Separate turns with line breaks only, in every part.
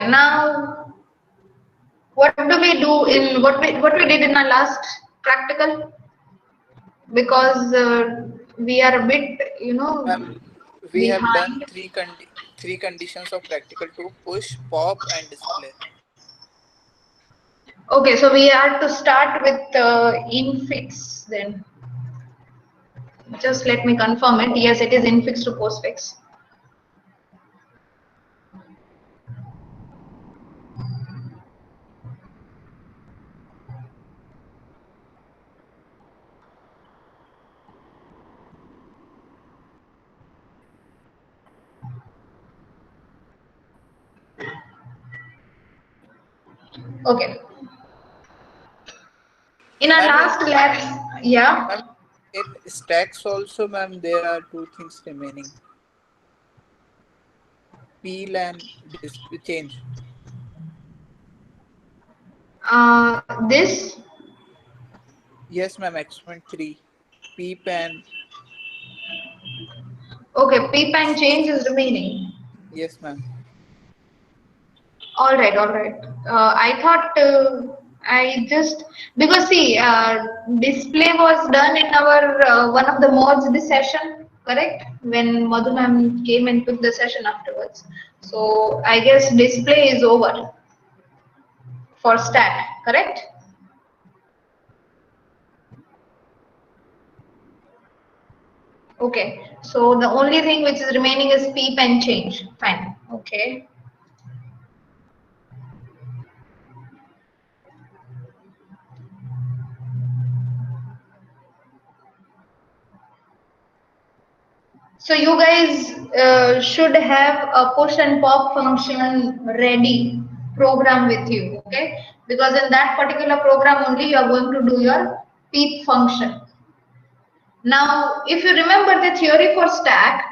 Now what do we do in what we did in our last practical? Because we are a bit,
Ma'am, we have done
behind.
three conditions of practical to push, pop, and display.
Okay, so we are to start with infix then. Just let me confirm it. Yes, it is infix to postfix. Okay. In our
Ma'am,
last lab, yeah.
ma'am, in stacks also, ma'am, there are two things remaining: peel and display change.
This.
Yes, ma'am. Experiment 3, peep and
Okay, peep and change is remaining.
yes, ma'am.
All right, all right. I thought I just because see, display was done in our one of the modes this session, correct? When Madhu ma'am came and took the session afterwards. So I guess display is over for stack, correct? Okay. So the only thing which is remaining is peep and change. Fine. Okay. So you guys should have a push and pop function ready program with you, okay? Because in that particular program only you are going to do your peep function. Now, if you remember the theory for stack,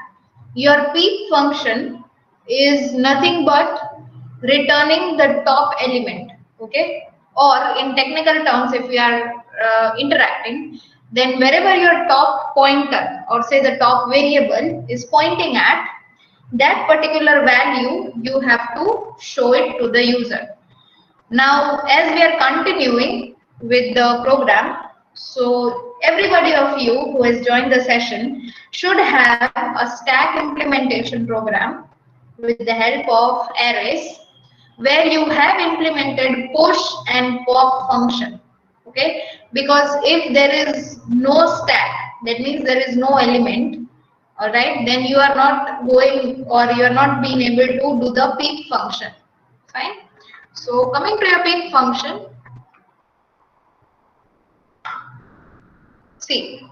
your peep function is nothing but returning the top element, okay? Or in technical terms, if we are interacting, then wherever your top pointer or say the top variable is pointing at, that particular value you have to show it to the user. Now, as we are continuing with the program, so everybody of you who has joined the session should have a stack implementation program with the help of arrays where you have implemented push and pop function. Okay, because if there is no stack, that means there is no element, all right, then you are not going or you are not being able to do the peep function. Fine. So coming to your peep function, see,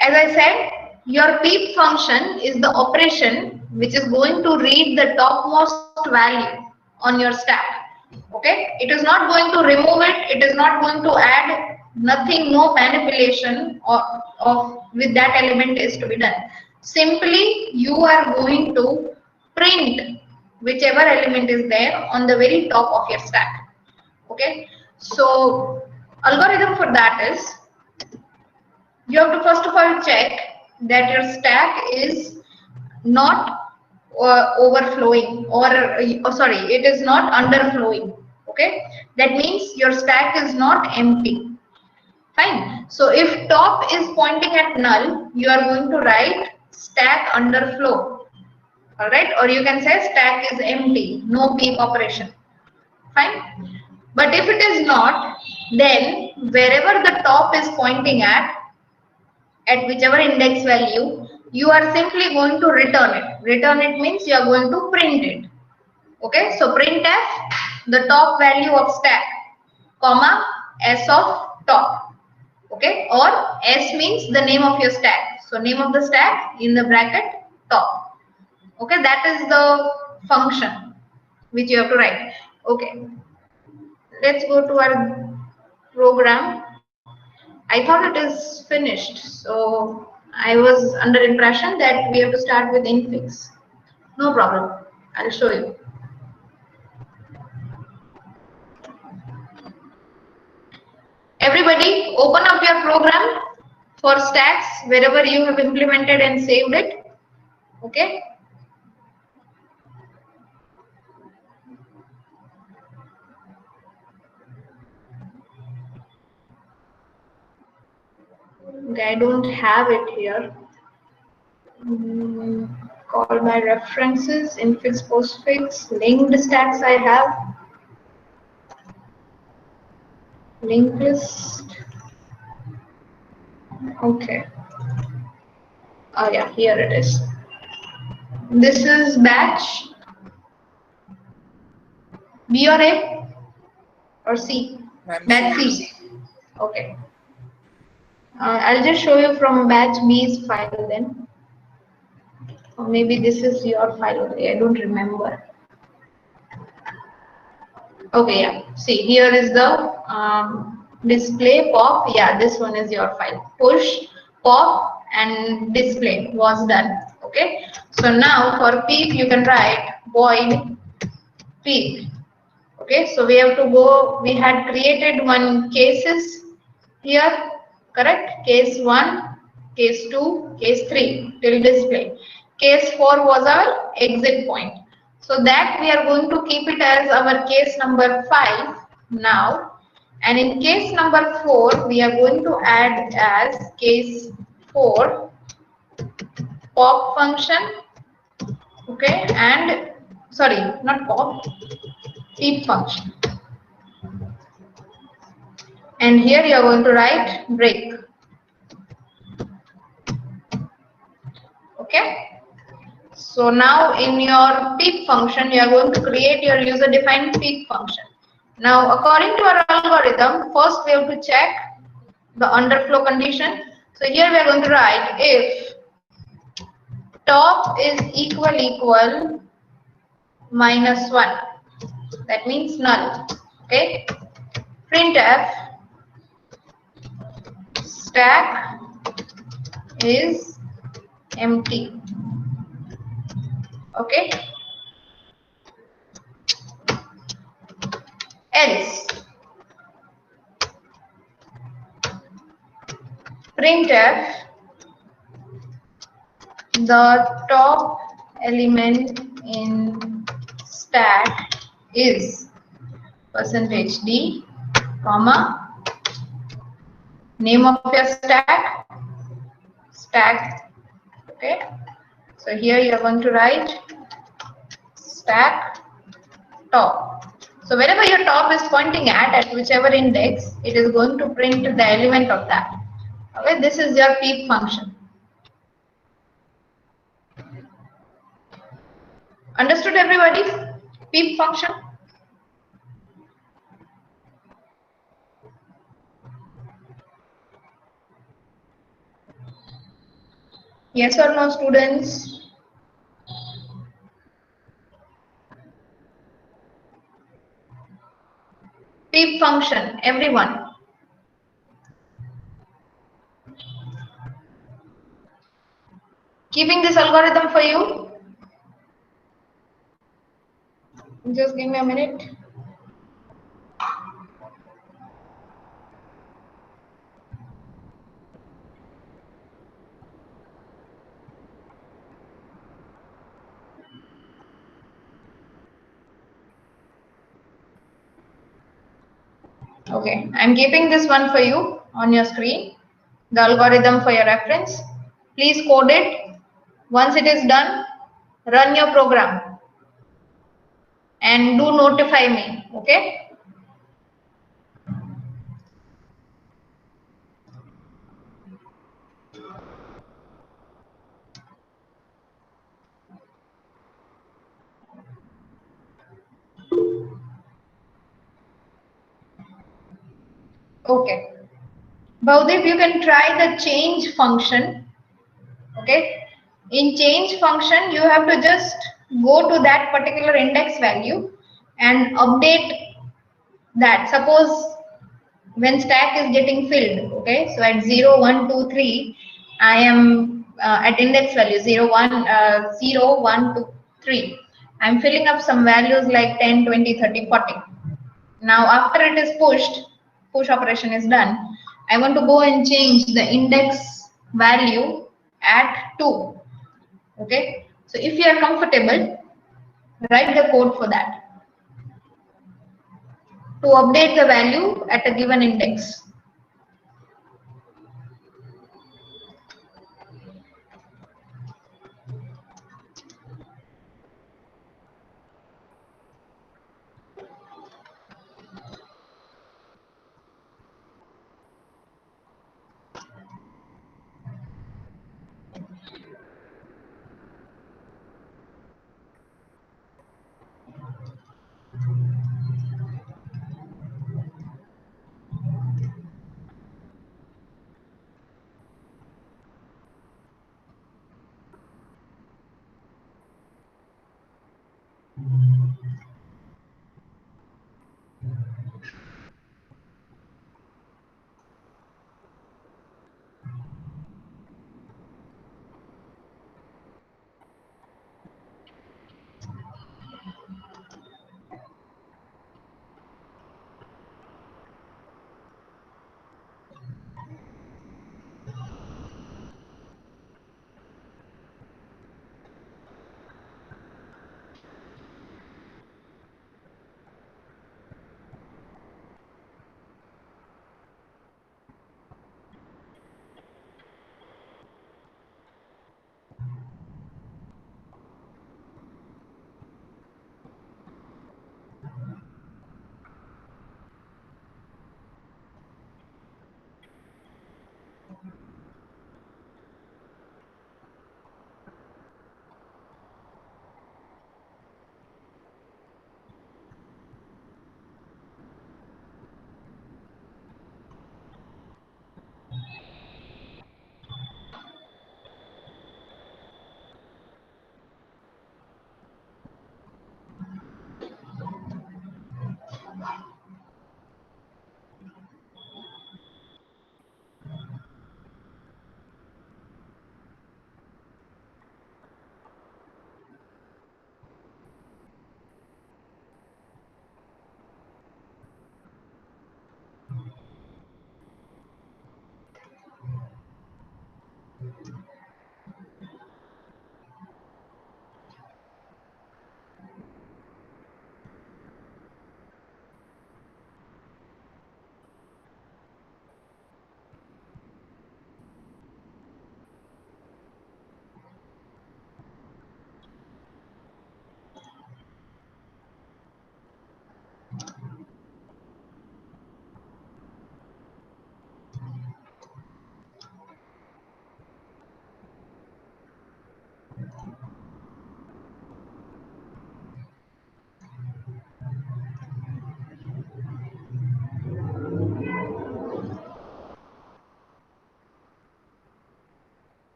as I said, your peep function is the operation which is going to read the topmost value on your stack. Okay, it is not going to remove it. It is not going to add nothing. No manipulation of with that element is to be done. Simply, you are going to print whichever element is there on the very top of your stack. Okay, so algorithm for that is you have to first of all check that your stack is not overflowing or sorry, it is not underflowing. Okay, that means your stack is not empty. Fine. So if top is pointing at null, you are going to write stack underflow. All right, or you can say stack is empty, no peep operation. Fine. But if it is not, then wherever the top is pointing at whichever index value, you are simply going to return it. Return it means you are going to print it. Okay, so printf the top value of stack, comma s of top. Okay, or s means the name of your stack. So name of the stack in the bracket top. Okay, that is the function which you have to write. Okay, let's go to our program. I thought it is finished, so I was under impression that we have to start with infix. No problem. I'll show you. Everybody, open up your program for stacks wherever you have implemented and saved it. Okay. Okay, I don't have it here. Call by references, infix, postfix, linked stacks I have. Linked list. Okay. Oh yeah, here it is. This is batch. B or A or C?
Ma'am,
Batch C. Okay. I'll just show you from batch B's file then. Or maybe this is your file only. I don't remember. Okay, yeah. See, here is the display pop. Yeah, this one is your file. Push, pop, and display was done. Okay. So now for peep, you can write void peep. Okay. So we have to go. We had created one cases here, correct? Case 1, case 2, case 3 till display. Case 4 was our exit point. So that we are going to keep it as our case number 5 now. And in case number 4, we are going to add as case 4 pop function. Okay, and sorry, not pop, peep function. And here you are going to write break. Okay. So now in your peep function, you are going to create your user defined peep function. Now according to our algorithm, first we have to check the underflow condition. So here we are going to write if top is equal -1, that means null. Okay. Printf stack is empty. Okay. Else printf the top element in stack is %d, comma, name of your stack. Okay. So here you are going to write stack top. So wherever your top is pointing at whichever index, it is going to print the element of that. Okay, this is your peep function. Understood everybody? Peep function. Yes or no, students? Peep function, everyone. Keeping this algorithm for you. Just give me a minute. Okay, I'm keeping this one for you on your screen, the algorithm for your reference. Please code it. Once it is done, run your program and do notify me. Okay. Okay. Bhavdeep, you can try the change function. Okay. In change function, you have to just go to that particular index value and update that. Suppose when stack is getting filled, okay, so at 0, 1, 2, 3, I am at index value 0, 1, 2, 3. I'm filling up some values like 10, 20, 30, 40. Now after it is pushed, push operation is done, I want to go and change the index value at 2. Okay, so if you are comfortable, write the code for that to update the value at a given index.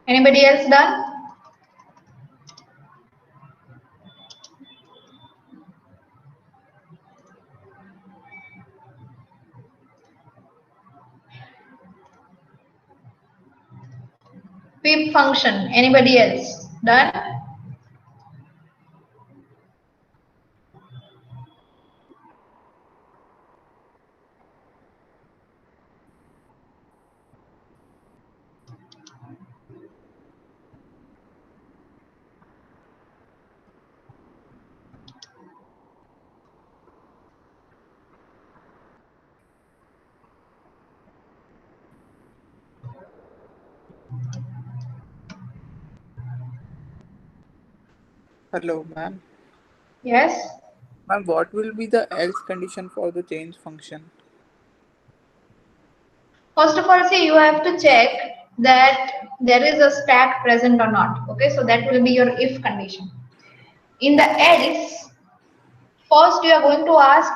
Anybody else done? PIP function. Anybody else done?
Hello, ma'am.
Yes.
Ma'am, what will be the else condition for the change function?
First of all, see, you have to check that there is a stack present or not. Okay, so that will be your if condition. In the else, first you are going to ask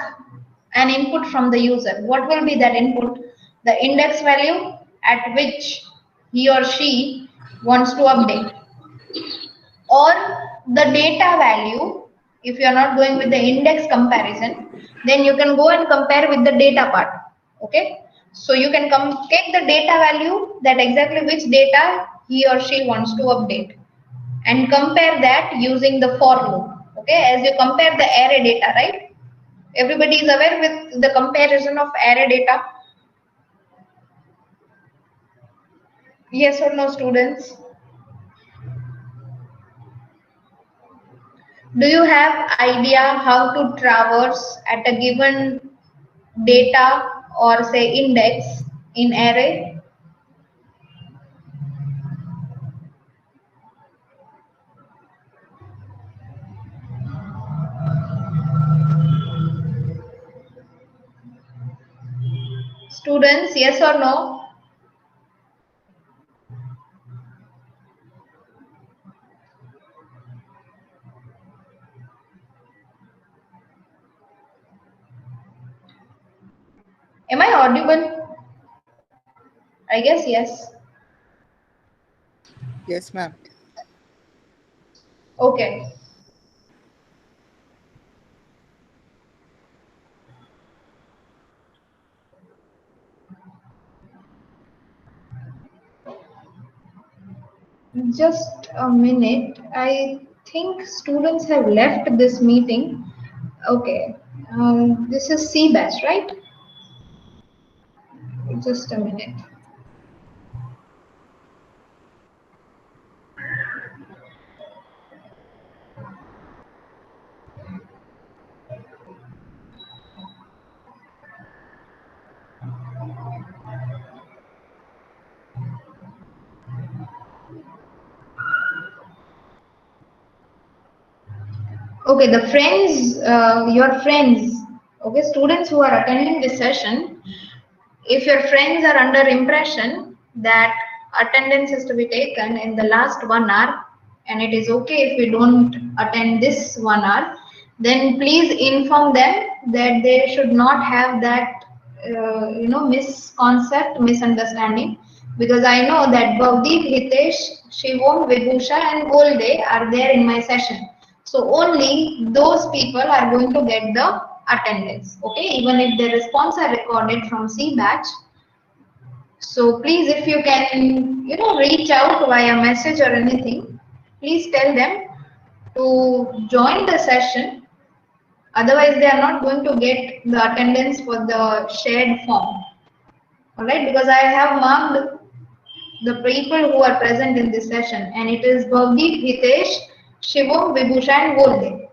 an input from the user. What will be that input? The index value at which he or she wants to update, or the data value. If you are not going with the index comparison, then you can go and compare with the data part. Okay, so you can take the data value, that exactly which data he or she wants to update, and compare that using the for loop. Okay, as you compare the array data, right? Everybody is aware with the comparison of array data. Yes or no, students? Do you have idea how to traverse at a given data or say index in array? Students, yes or no? Am I audible? I guess yes.
Yes, ma'am.
Okay. Just a minute. I think students have left this meeting. Okay. This is C batch, right? Just a minute. Okay, the friends, your friends, okay, students who are attending this session, if your friends are under impression that attendance is to be taken in the last 1 hour, and it is okay if we don't attend this 1 hour, then please inform them that they should not have that misconcept, misunderstanding, because I know that Bhavdeep, Hitesh, Shivom, Vibhusha and Golde are there in my session. So only those people are going to get the attendance. Okay, even if the response are recorded from C batch. So please, if you can, reach out via message or anything, please tell them to join the session. Otherwise, they are not going to get the attendance for the shared form. All right, because I have marked the people who are present in this session, and it is Bhavdeep, Hitesh, Shivam, Vibhusha, and Golde.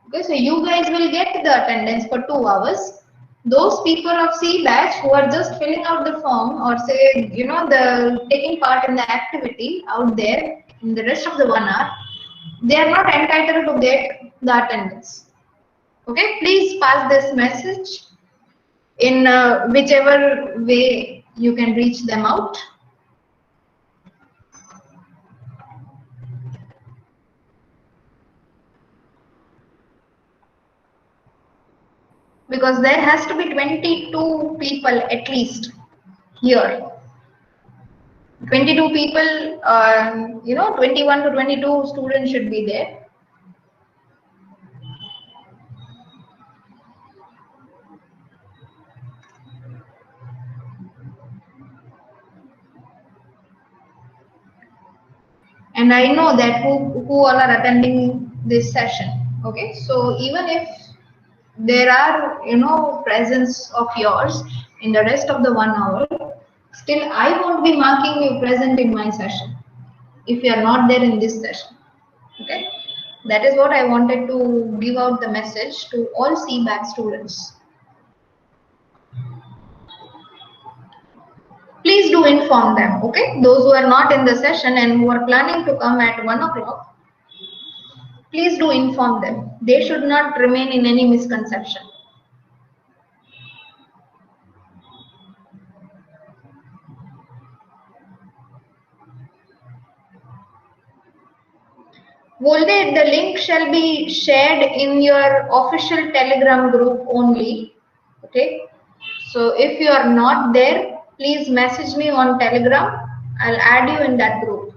Okay, so you guys will get the attendance for 2 hours. Those people of C batch who are just filling out the form or say, the taking part in the activity out there in the rest of the 1 hour, they are not entitled to get the attendance. Okay, please pass this message in whichever way you can reach them out. Because there has to be 22 people at least here. 22 people, 21 to 22 students should be there. And I know that who all are attending this session. Okay, so even if there are presence of yours in the rest of the 1 hour, still I won't be marking you present in my session if you are not there in this session. Okay, that is what I wanted to give out the message to all CBAC students. Please do inform them. Okay, those who are not in the session and who are planning to come at 1 o'clock, please do inform them. They should not remain in any misconception. Volde, the link shall be shared in your official Telegram group only. Okay. So if you are not there, please message me on Telegram. I'll add you in that group.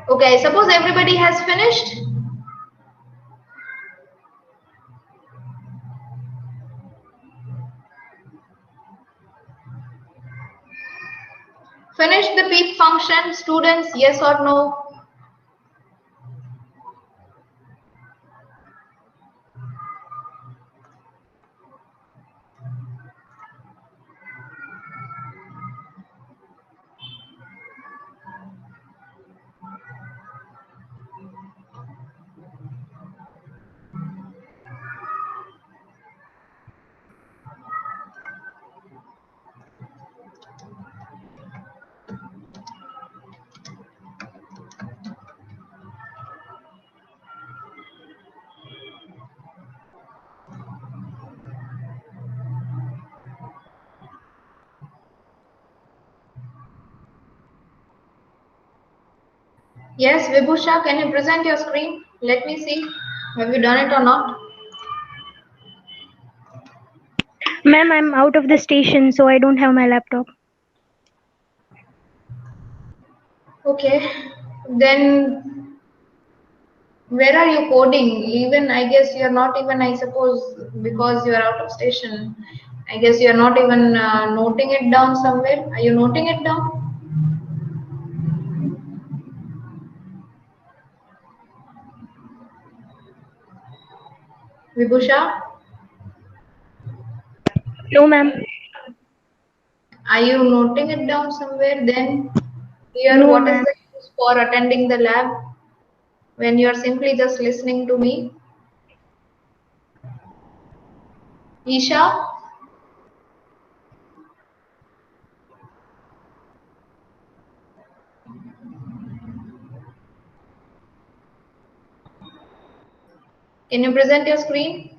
Okay, suppose everybody has finished. Finish the PEEP function, students, yes or no? Yes, Vibhusha, can you present your screen? Let me see. Have you done it or not?
Ma'am, I'm out of the station, so I don't have my laptop.
Okay. Then where are you coding? Even I guess you're not even, I suppose, because you're out of station. I guess you're not even noting it down somewhere. Are you noting it down? Vibhusha,
No, ma'am.
are you noting it down somewhere? Then here,
No,
what is
ma'am.
the use for attending the lab when you're simply just listening to me? Isha, can you present your screen?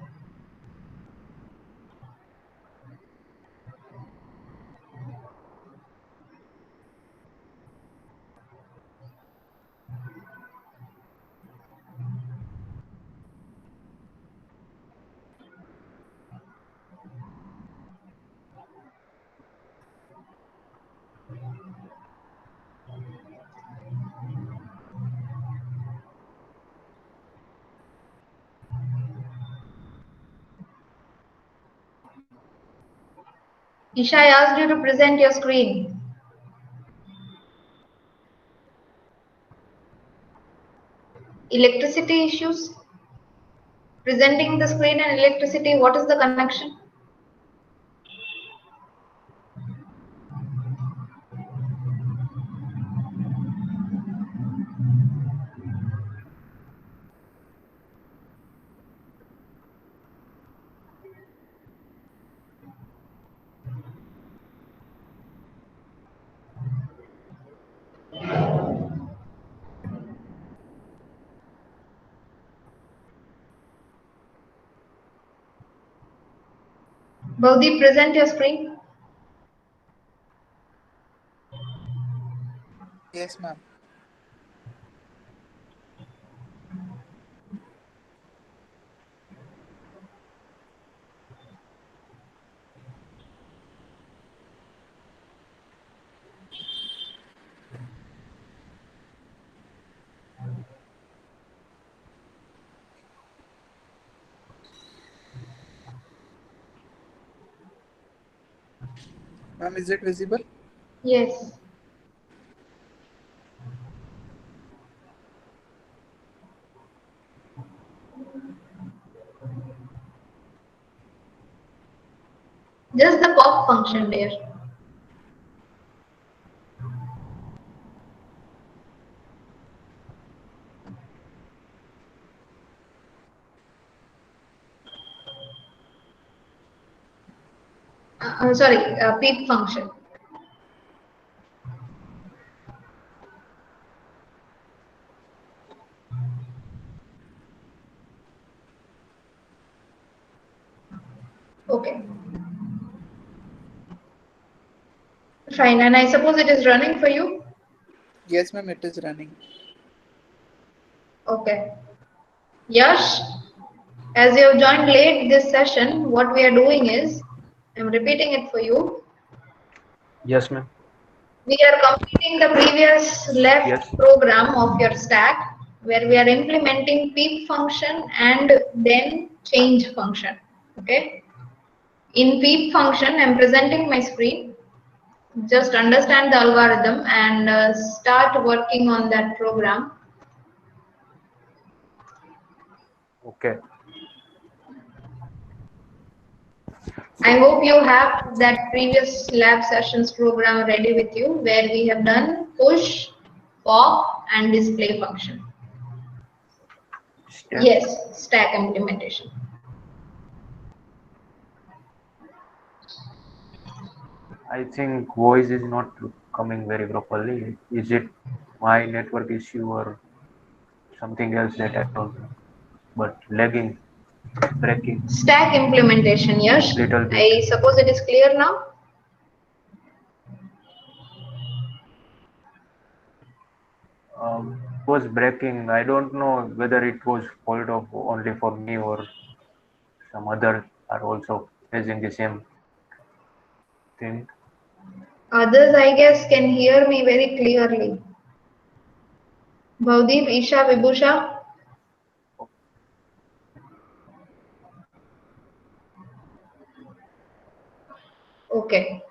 Isha, I asked you to present your screen. Electricity issues? Presenting the screen and electricity, what is the connection? Bhavdeep, present your screen.
Yes, ma'am. Ma'am, is it visible?
Yes. Just the pop function there. Sorry, peep function. Okay. Fine, and I suppose it is running for you?
Yes, ma'am, it is running.
Okay. Yash, as you have joined late this session, what we are doing is, I'm repeating it for you.
Yes, ma'am.
We are completing the previous left
Yes.
program of your stack, where we are implementing peep function and then change function. Okay. In peep function, I'm presenting my screen. Just understand the algorithm and start working on that program.
Okay.
I hope you have that previous lab sessions program ready with you, where we have done push, pop, and display function.
Stack.
Yes, stack implementation.
I think voice is not coming very properly. Is it my network issue or something else that I don't know? But lagging, breaking,
Stack implementation, yes.
little bit.
I suppose it is clear now.
Was breaking. I don't know whether it was fault of only for me or some others are also facing the same thing.
Others, I guess, can hear me very clearly. Bhavdeep, Isha, Vibhusha. Okay.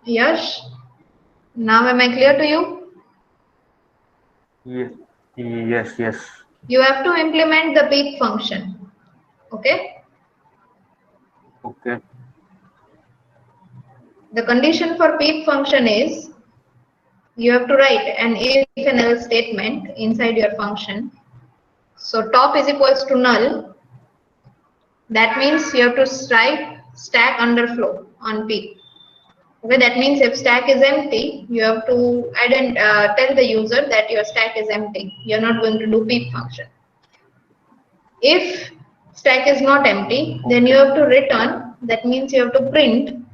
Yash, now am I clear to you?
Yes, yes, yes.
You have to implement the peep function. Okay.
Okay,
The condition for peep function is you have to write an if and else statement inside your function. So top is equals to null. That means you have to write stack underflow on peep. Okay, that means if stack is empty, you have to tell the user that your stack is empty. You're not going to do peep function. If stack is not empty, then you have to return. That means you have to print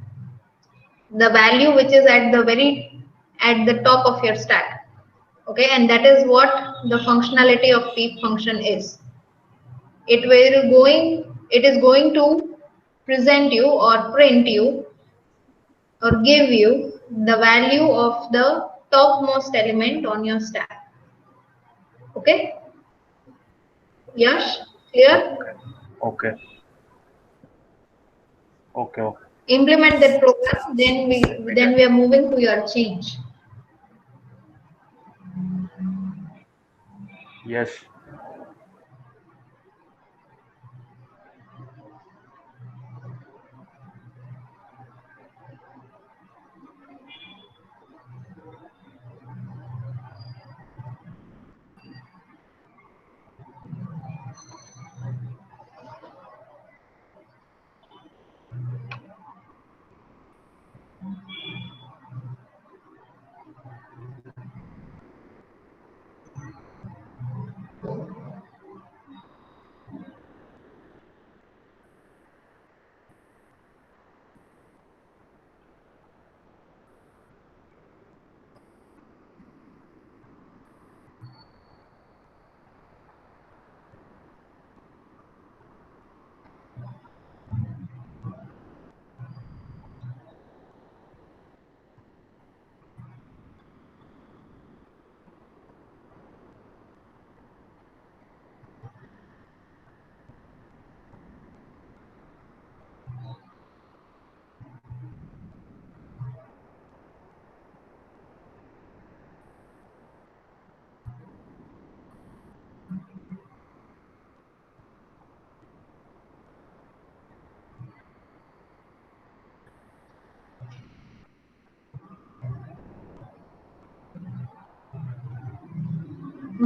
the value which is at the top of your stack. Okay, and that is what the functionality of peep function is. It is going to present you or print you or give you the value of the topmost element on your stack. Okay? Yash, clear?
okay, okay, okay.
Implement that program, then we are moving to your change.
Yes.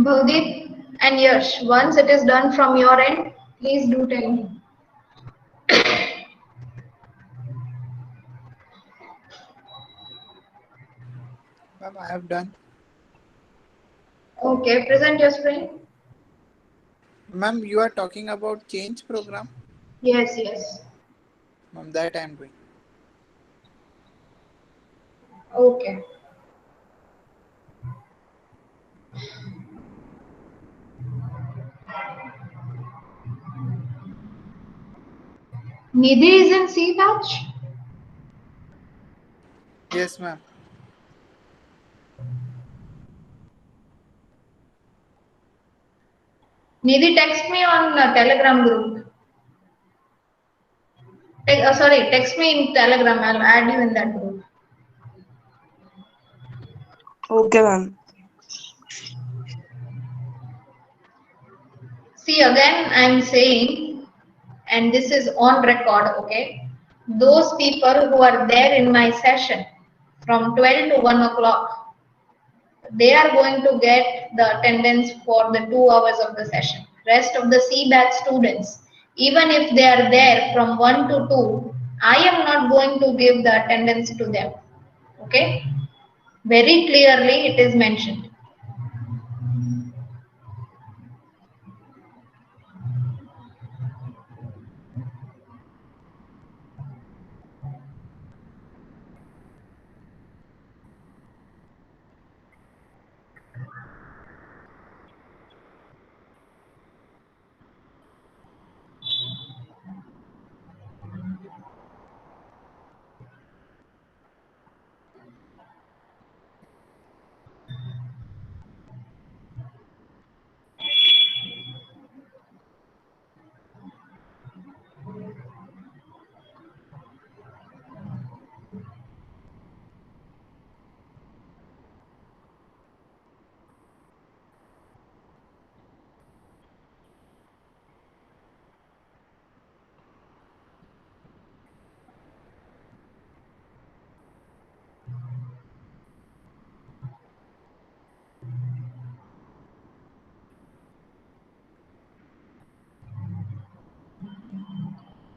Bhavdeep and Yash, once it is done from your end, please do tell me.
Ma'am, I have done.
Okay, present your screen.
Ma'am, you are talking about change program.
Yes, yes.
Ma'am, that I am doing.
Okay. Nidhi is in C batch.
Yes, ma'am.
Nidhi, text me on Telegram group. Sorry, text me in Telegram. I'll add you in that group.
Okay, ma'am.
See, again, I'm saying, and this is on record, okay? Those people who are there in my session from 12 to 1 o'clock, they are going to get the attendance for the 2 hours of the session. Rest of the C batch students, even if they are there from 1 to 2, I am not going to give the attendance to them. Okay? Very clearly it is mentioned.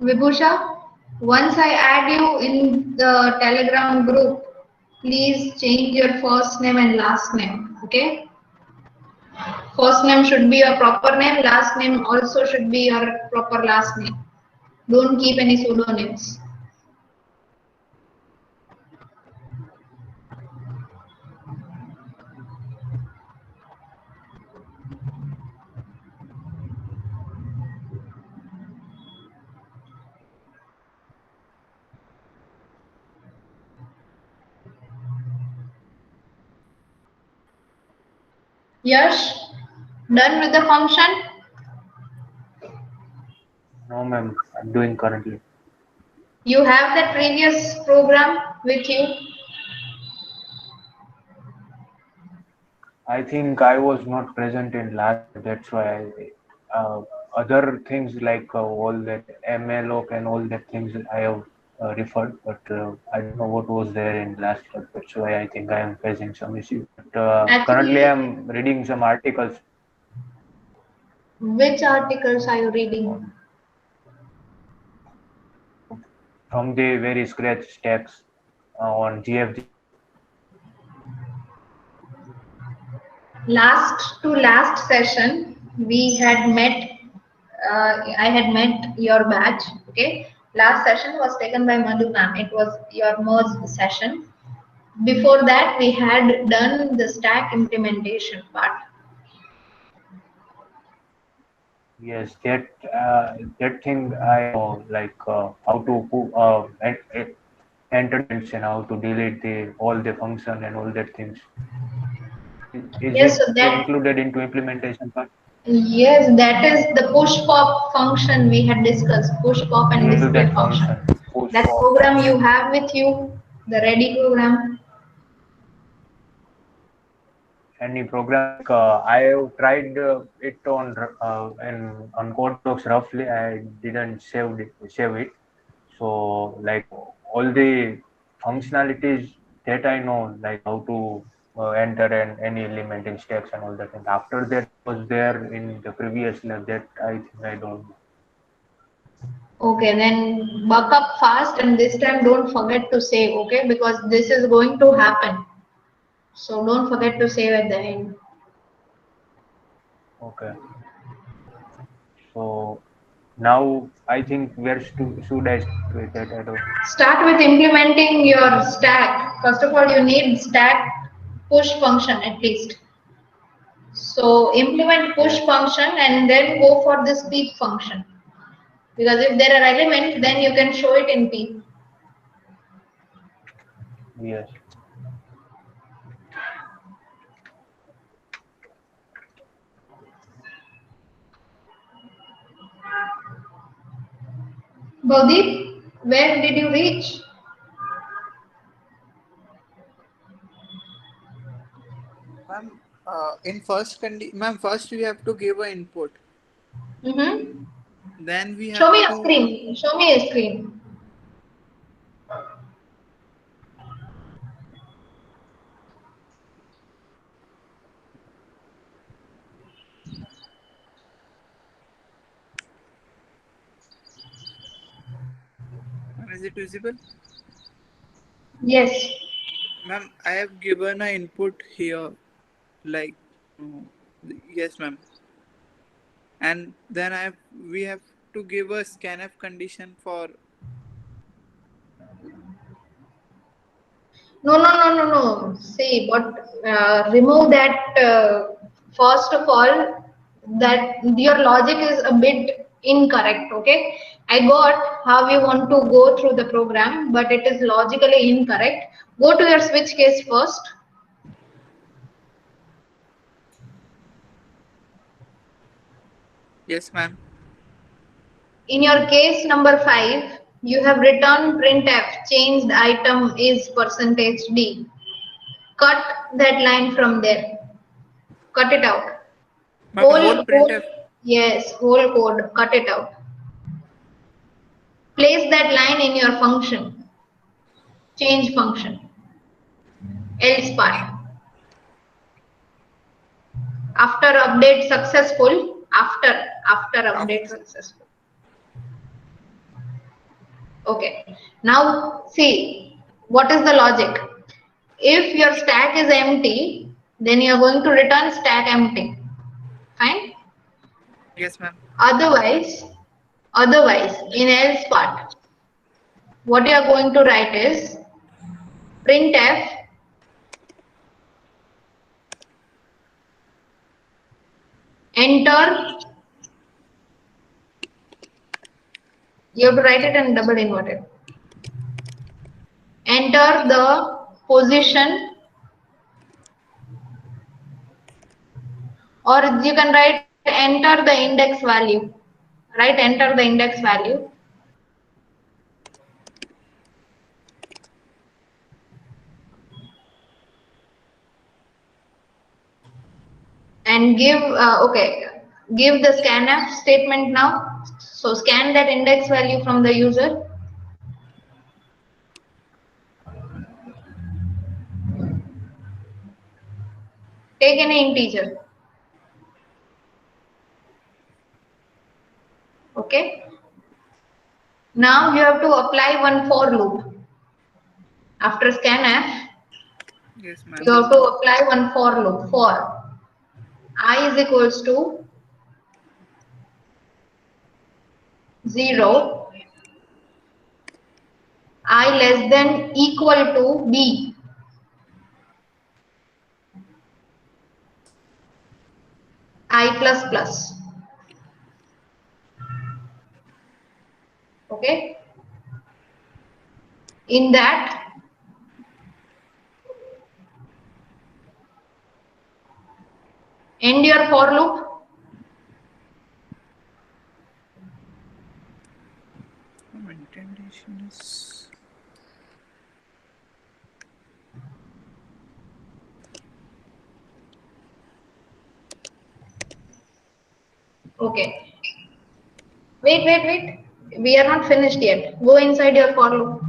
Vibhusha, once I add you in the Telegram group, please change your first name and last name. Okay? First name should be your proper name, last name also should be your proper last name. Don't keep any pseudonyms. Yash, done with the function?
No, ma'am. I'm doing currently.
You have that previous program with you?
I think I was not present in last. That's why other things like all that MLOP and all that things I have referred, but I don't know what was there in last year. That's why I think I am facing some issue. But currently,
Actually,
I'm reading some articles
which articles are you reading?
on, from the very scratch stacks on GFG.
Last to last session, we had met, I had met your batch, okay? Last session was taken by Madhu ma'am. It was your merge session. Before that, we had done the stack implementation part.
Yes, that thing I know, like how to enter and how to delete the all the function and all that things. Is
Yes,
it
so that,
included into implementation part?
yes, that is the push pop function we had discussed, push pop and
Into
display
that
function.
function, push
That
pop.
program you have with you, the ready program.
Any program like, I have tried it on on CodeDocs roughly. I didn't save it. So like all the functionalities that I know, like how to enter any element in stacks and all that. And after that was there in the previous lab, that I think I don't know.
Okay, then buck up fast and this time don't forget to save, okay? Because this is going to happen. So don't forget to save at the end.
Okay. So now I think where should I start with that? I don't.
Start with implementing your stack. First of all, you need stack push function at least. So implement push
Yes.
function and then go for this peep function. Because if there are elements, then you can show it in peep.
Yes.
Bhavdeep, where did you reach?
Ma'am, ma'am, first we have to give an input.
Mm-hmm.
Then we
Show
have
me a
to.
screen. Show me a screen.
Ma'am, is it visible?
Yes.
Ma'am, I have given an input here, like, yes, ma'am. And then we have to give a scanf condition for.
No. See, but remove that. First of all, that your logic is a bit incorrect. Okay, I got how you want to go through the program, but it is logically incorrect. Go to your switch case first.
Yes, ma'am.
In your case number 5, you have written printf changed item is percentage %d. Cut that line from there. Cut it out.
Ma'am, whole printf.
Yes, whole code. Cut it out. Place that line in your function. Change function. Else part. After update successful. After update successful. Okay. Now see what is the logic. If your stack is empty, then you are going to return stack empty. Fine.
Yes, ma'am.
Otherwise, in else part, what you are going to write is printf enter. You have to write it in double inverted. Enter the position, or you can write enter the index value. Write enter the index value. And give give the scanf statement now. So scan that index value from the user. Take any integer. Okay. Now you have to apply one for loop. After scanf,
Yes, ma'am.
you have to apply one for loop. For I is equals to 0, I less than equal to b. I plus plus. Okay. In that, end your for loop.
Intention is.
Okay. Wait. We are not finished yet. Go inside your for loop.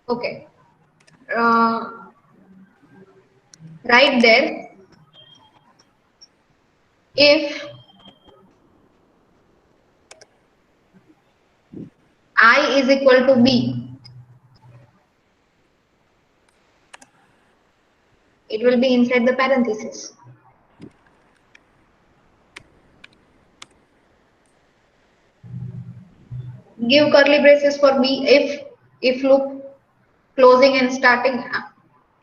Okay. write there if I is equal to B, it will be inside the parenthesis. Give curly braces for B if loop closing and starting,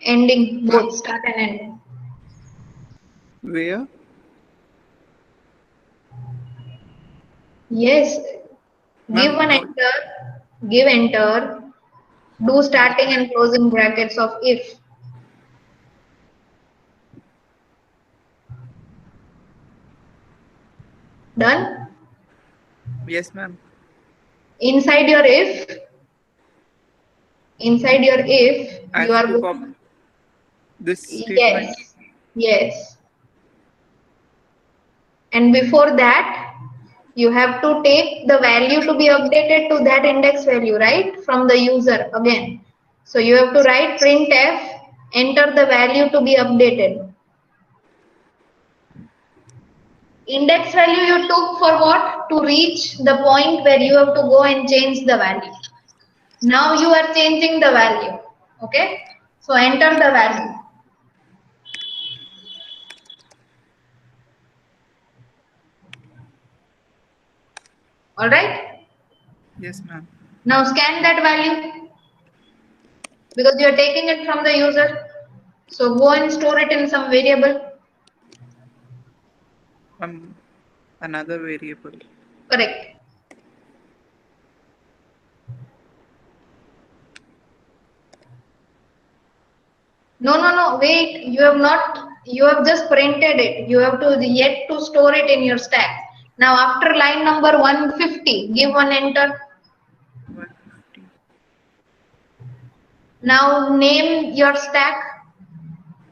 ending, both start and end.
Where?
Yes, give
Ma'am,
one
what?
enter, give enter, do starting and closing brackets of if. Done?
Yes, ma'am.
Inside your if,
I
you
have
are
to
going,
copy this statement.
yes, yes. And before that, you have to take the value to be updated to that index value, right? From the user again. So you have to write printf, enter the value to be updated. Index value you took for what? To reach the point where you have to go and change the value. Now you are changing the value. Okay? So enter the value. Alright?
Yes, ma'am.
Now scan that value because you are taking it from the user. So go and store it in some variable.
Another variable.
Correct. No, wait. You have just printed it. You have to yet to store it in your stack. Now after line number 150, give one enter.
150.
Now name your stack.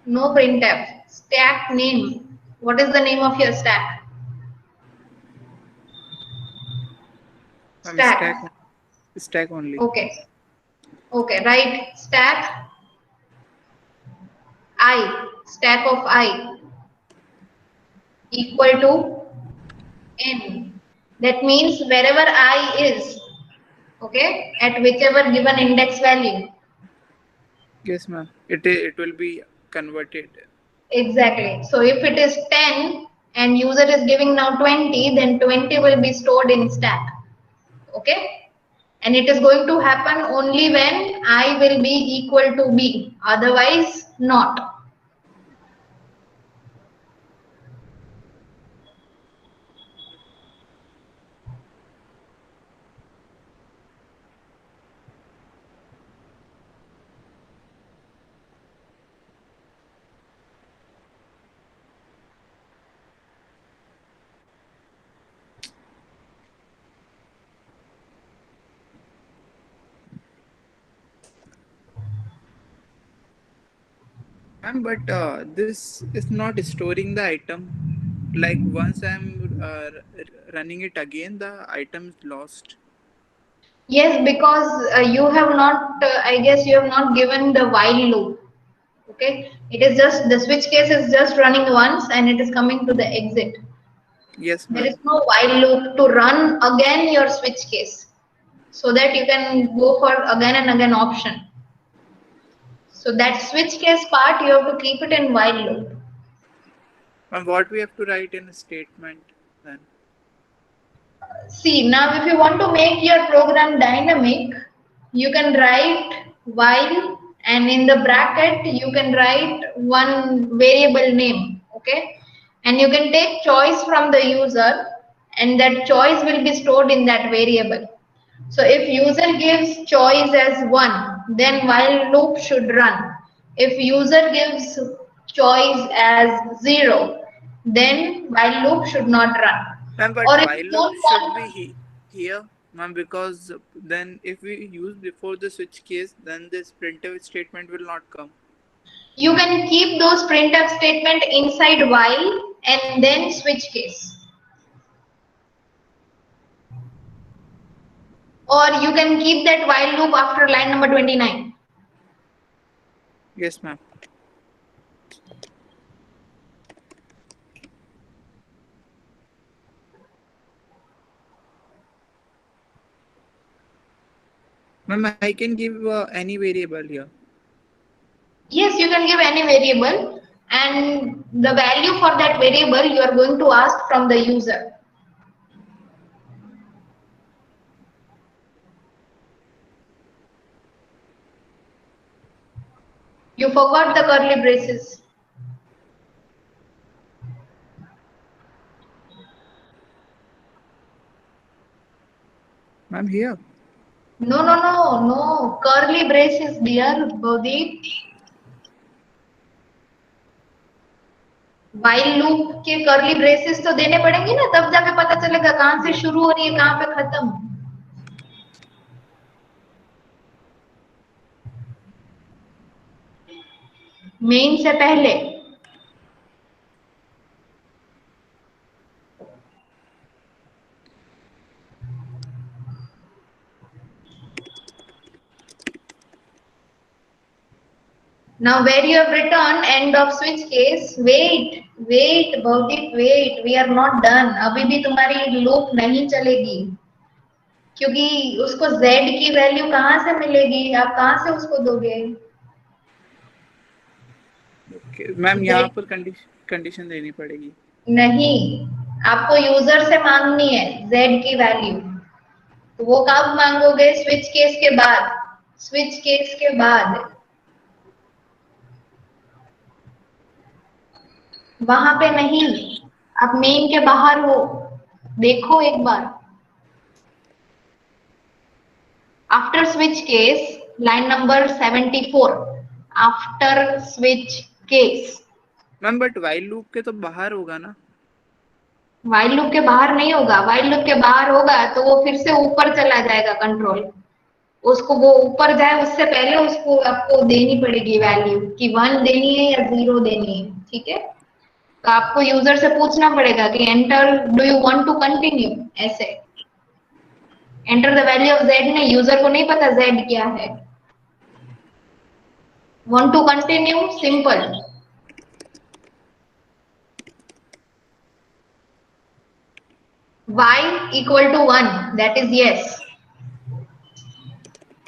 No printf. Stack name. What is the name of your stack?
Stack.
Stack.
Stack only.
Okay. Okay. Right. Stack I. Stack of I equal to n. That means wherever I is, okay, at whichever given index value.
Yes, ma'am. It will be converted.
Exactly. So if it is 10 and user is giving now 20, then 20 will be stored in stack. Okay. And it is going to happen only when I will be equal to B. Otherwise, not.
Ma'am, but this is not storing the item. Like once I'm running it again, the item is lost.
Yes, because you have not, I guess you have not given the while loop. Okay. It is just, the switch case is just running once and it is coming to the exit.
Yes,
There is
ma'am.
no while loop to run again your switch case so that you can go for again and again option. So that switch case part you have to keep it in while loop.
And what we have to write in a statement then?
See, now if you want to make your program dynamic, you can write while and in the bracket you can write one variable name, okay? And you can take choice from the user and that choice will be stored in that variable. So if user gives choice as 1, then while loop should run. If user gives choice as 0, then while loop should not run.
Ma'am, but
Or if
while
you
loop
don't
should be
want,
here, ma'am, because then if we use before the switch case, then this printf statement will not come.
you can keep those printf statement inside while and then switch case. Or you can keep that while loop after line number 29.
Yes, ma'am. Ma'am, I can give any variable here.
Yes, you can give any variable, and the value for that variable you are going to ask from the user. You forgot the curly braces.
Ma'am, here.
No. Curly braces, dear Bodhi. While loop के curly braces तो देने पड़ेंगे ना, तब जाके पता चलेगा कहाँ से शुरू हो रही है, कहाँ पे खत्म. मेन से पहले. Now where you have written end of switch case, wait, Bhavik, wait, we are not done. अभी भी तुम्हारी loop नहीं चलेगी, क्योंकि उसको z की वैल्यू कहाँ से मिलेगी, आप कहाँ से उसको दोगे?
Okay. मैम यहाँ पर कंडीशन देनी पड़ेगी.
नहीं, आपको यूजर से मांगनी है z की वैल्यू. तो वो कब मांगोगे? स्विच केस के बाद. स्विच केस के बाद वहां पे नहीं, आप मेन के बाहर हो. देखो एक बार. After switch case, line number 74. After switch case.
Ma'am but while loop के तो बाहर होगा ना.
वाइल लूप के बाहर नहीं होगा. वाइल लूप के बाहर होगा तो वो फिर से ऊपर चला जाएगा कंट्रोल. उसको वो ऊपर जाए उससे पहले उसको आपको देनी पड़ेगी वैल्यू कि 1 देनी है या 0 देनी है. ठीक है, तो आपको यूजर से पूछना पड़ेगा कि enter do you want to continue. ऐसे enter the value of z नहीं, यूजर को नहीं पता z क्या है. Want to continue, simple. y equal to 1, that is yes.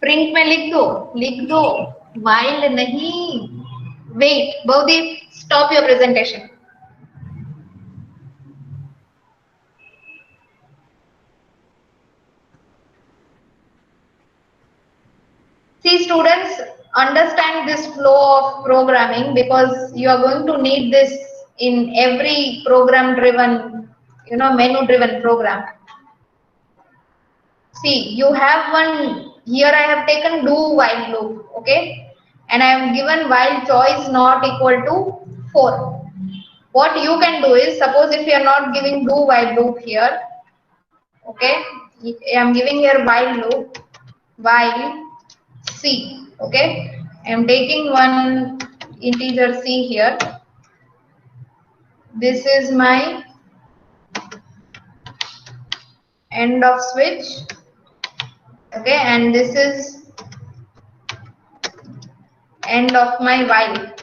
Print में लिख दो while नहीं. Wait Bahudeep, stop your presentation. See students, understand this flow of programming because you are going to need this in every program driven, menu driven program. See, you have one here. I have taken do while loop, okay, and I have given while choice not equal to 4. What you can do is, suppose if you are not giving do while loop here, okay, I am giving here while loop, while c, okay, I am taking one integer c here. This is my end of switch, okay, and this is end of my while.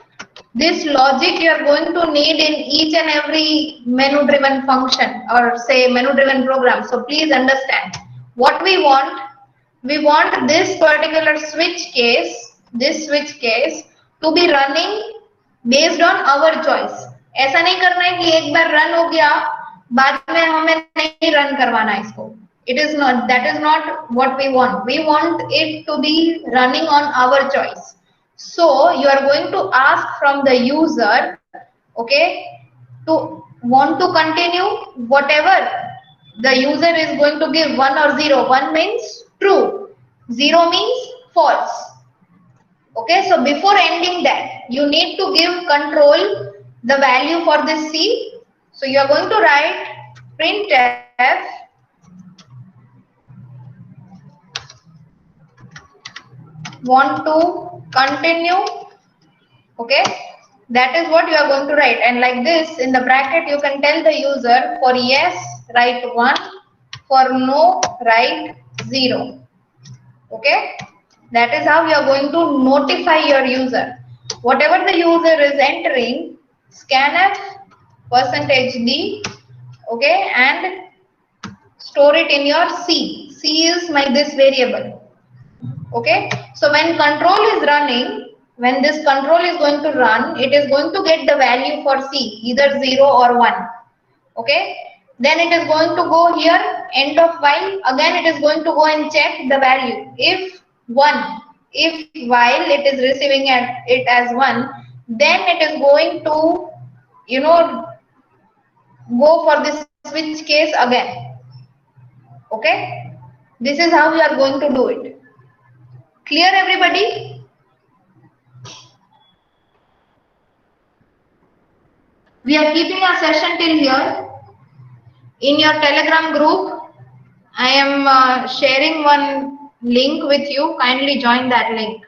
This logic you are going to need in each and every menu driven function or say menu driven program. So please understand what we want. We want this particular switch case, to be running based on our choice. ऐसा नहीं करना है कि एक बार run हो गया बाद में हमें नहीं रन करवाना इसको. It is not, that is not what we want. We want it to be running on our choice. So you are going to ask from the user, okay, to want to continue whatever the user is going to give, 1 or 0. 1 means true, 0 means false. Okay, so before ending that, you need to give control the value for this C. So you are going to write printf want to continue, okay, that is what you are going to write. And like this in the bracket you can tell the user, for yes write 1, for no write 0, okay. That is how you are going to notify your user. whatever the user is entering, scanf %d, okay, and store it in your C. C is my this variable. Okay, so when control is running, when this control is going to run, it is going to get the value for C, either 0 or 1. Okay, then it is going to go here, end of while, again it is going to go and check the value. If 1, if while it is receiving it as 1, then it is going to, you know, go for this switch case again. Okay, this is how we are going to do it. Clear, everybody? We are keeping our session till here. In your Telegram group, I am sharing one link with you. Kindly join that link.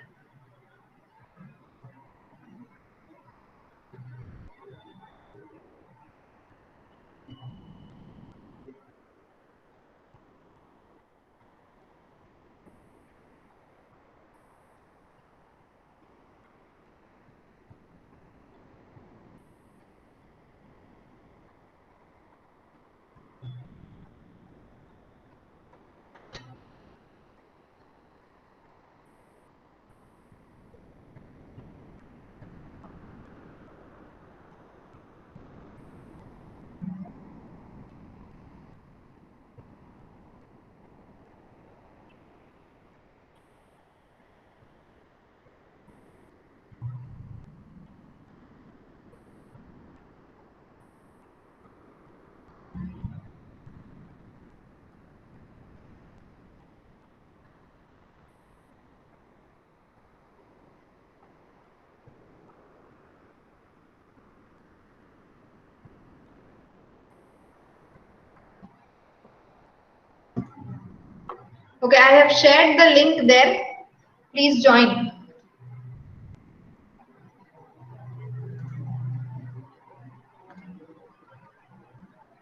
Okay, I have shared the link there. Please join.